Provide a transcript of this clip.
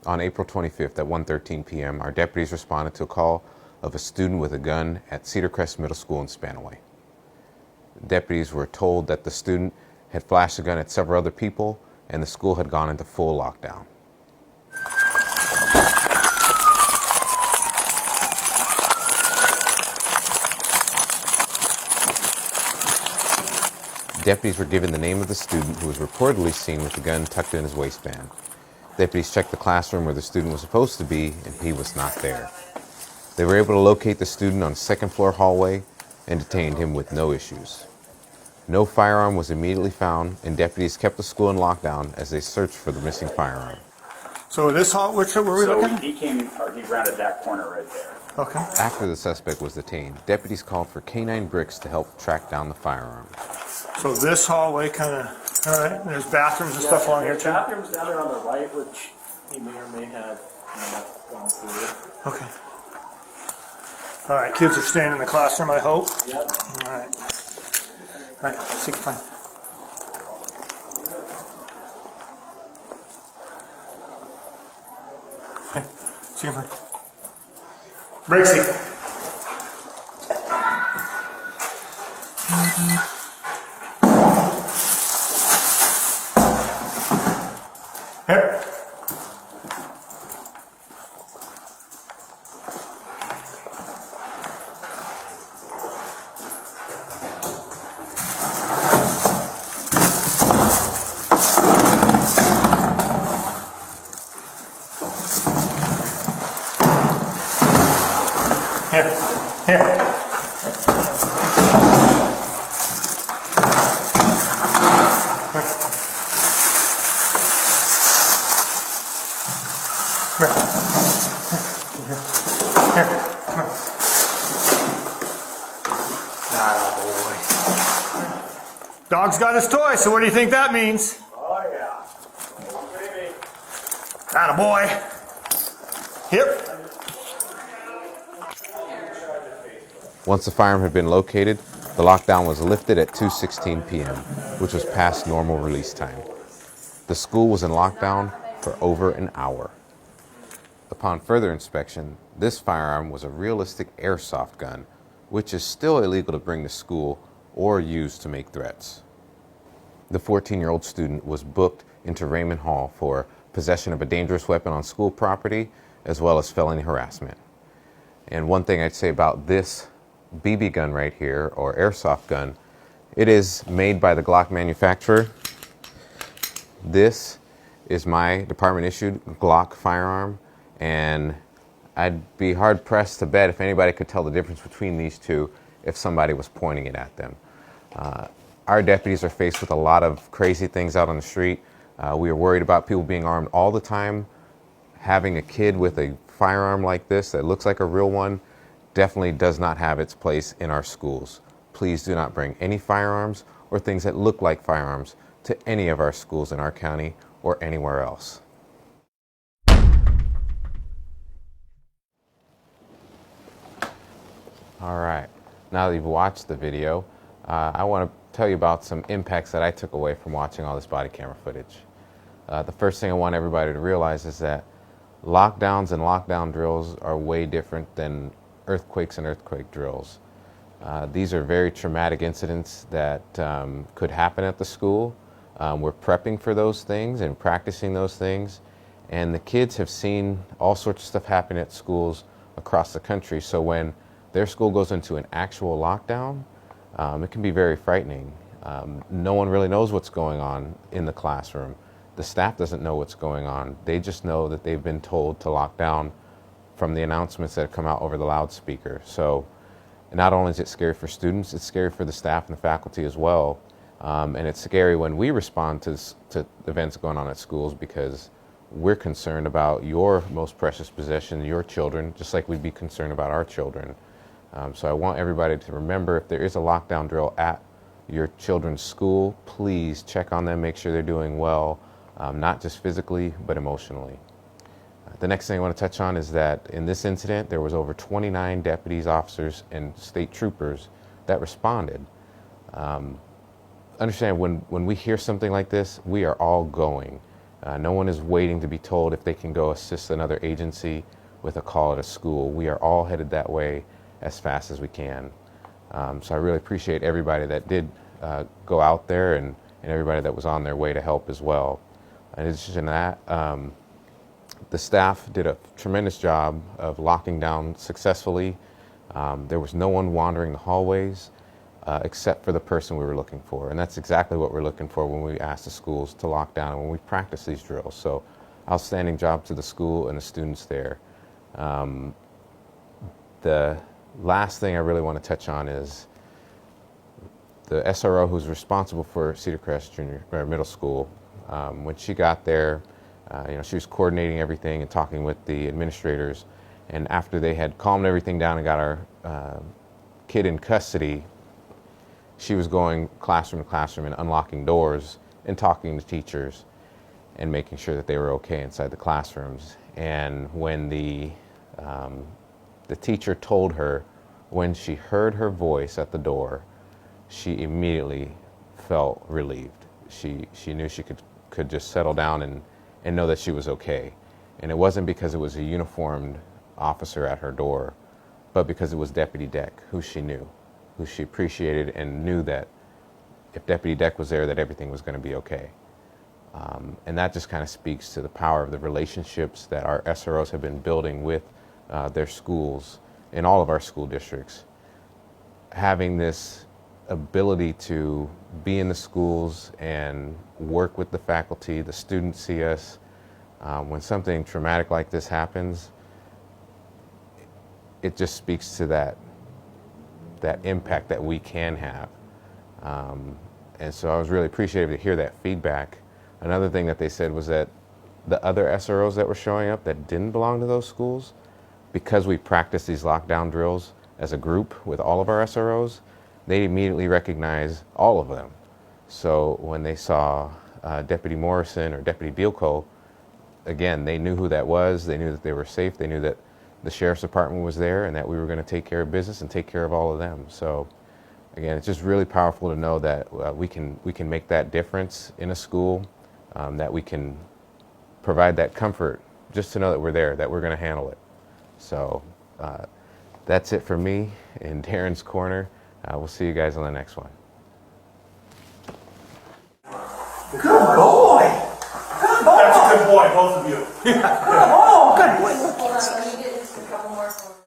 On April 25th at 1:13 p.m., our deputies responded to a call of a student with a gun at Cedarcrest Middle School in Spanaway. Deputies were told that the student had flashed a gun at several other people and the school had gone into full lockdown. Deputies were given the name of the student who was reportedly seen with the gun tucked in his waistband. Deputies checked the classroom where the student was supposed to be, and he was not there. They were able to locate the student on a second-floor hallway and detained him with no issues. No firearm was immediately found, and deputies kept the school in lockdown as they searched for the missing firearm. So this hall, which were we looking? He rounded that corner right there. Okay. After the suspect was detained, deputies called for canine bricks to help track down the firearm. So this hallway kind of, all right, there's bathrooms and stuff along here too? Bathrooms down there on the right, which he may or may have not gone through. Okay. All right, kids are staying in the classroom, I hope? Yep. All right. All right, see you fine. Okay, see you fine. Brixie. Here. Here. Dog's got his toy, so what do you think that means? Oh, yeah. Oh, baby. Attaboy. Yep. Once the firearm had been located, the lockdown was lifted at 2:16 p.m., which was past normal release time. The school was in lockdown for over an hour. Upon further inspection, this firearm was a realistic airsoft gun, which is still illegal to bring to school or use to make threats. The 14-year-old student was booked into Raymond Hall for possession of a dangerous weapon on school property, as well as felony harassment. And one thing I'd say about this BB gun right here, or airsoft gun, it is made by the Glock manufacturer. This is my department-issued Glock firearm, and I'd be hard-pressed to bet if anybody could tell the difference between these two if somebody was pointing it at them. Our deputies are faced with a lot of crazy things out on the street. We are worried about people being armed all the time. Having a kid with a firearm like this that looks like a real one definitely does not have its place in our schools. Please do not bring any firearms or things that look like firearms to any of our schools in our county or anywhere else. All right, now that you've watched the video, I want to tell you about some impacts that I took away from watching all this body camera footage. The first thing I want everybody to realize is that lockdowns and lockdown drills are way different than earthquakes and earthquake drills. These are very traumatic incidents that could happen at the school. We're prepping for those things and practicing those things, and the kids have seen all sorts of stuff happen at schools across the country. So when their school goes into an actual lockdown, it can be very frightening. No one really knows what's going on in the classroom. The staff doesn't know what's going on. They just know that they've been told to lock down from the announcements that have come out over the loudspeaker. So not only is it scary for students, it's scary for the staff and the faculty as well. And it's scary when we respond to events going on at schools, because we're concerned about your most precious possession, your children, just like we'd be concerned about our children. So I want everybody to remember, if there is a lockdown drill at your children's school, please check on them, make sure they're doing well, not just physically, but emotionally. The next thing I want to touch on is that in this incident, there was over 29 deputies, officers, and state troopers that responded. Understand, when we hear something like this, we are all going. No one is waiting to be told if they can go assist another agency with a call at a school. We are all headed that way as fast as we can. So I really appreciate everybody that did go out there and everybody that was on their way to help as well. In addition to that, the staff did a tremendous job of locking down successfully. There was no one wandering the hallways except for the person we were looking for. And that's exactly what we're looking for when we ask the schools to lock down and when we practice these drills. So outstanding job to the school and the students there. The last thing I really want to touch on is the SRO who's responsible for Cedarcrest Middle School. When she got there, she was coordinating everything and talking with the administrators. And after they had calmed everything down and got our kid in custody, she was going classroom to classroom and unlocking doors and talking to teachers and making sure that they were okay inside the classrooms. And when the teacher told her, when she heard her voice at the door, she immediately felt relieved. She knew she could just settle down and know that she was okay. And it wasn't because it was a uniformed officer at her door, but because it was Deputy Deck, who she knew, who she appreciated and knew that if Deputy Deck was there, that everything was going to be okay. And that just kind of speaks to the power of the relationships that our SROs have been building with their schools in all of our school districts. Having this ability to be in the schools and work with the faculty, the students see us. When something traumatic like this happens, it just speaks to that impact that we can have. And so I was really appreciative to hear that feedback. Another thing that they said was that the other SROs that were showing up that didn't belong to those schools, because we practiced these lockdown drills as a group with all of our SROs, they immediately recognized all of them. So when they saw Deputy Morrison or Deputy Bielko, again, they knew who that was. They knew that they were safe. They knew that the sheriff's department was there and that we were going to take care of business and take care of all of them. So again, it's just really powerful to know that we can make that difference in a school, that we can provide that comfort just to know that we're there, that we're going to handle it. So that's it for me in Darren's Corner. We'll see you guys on the next one. Good boy. Good boy. That's a good boy, both of you. Oh, good boy.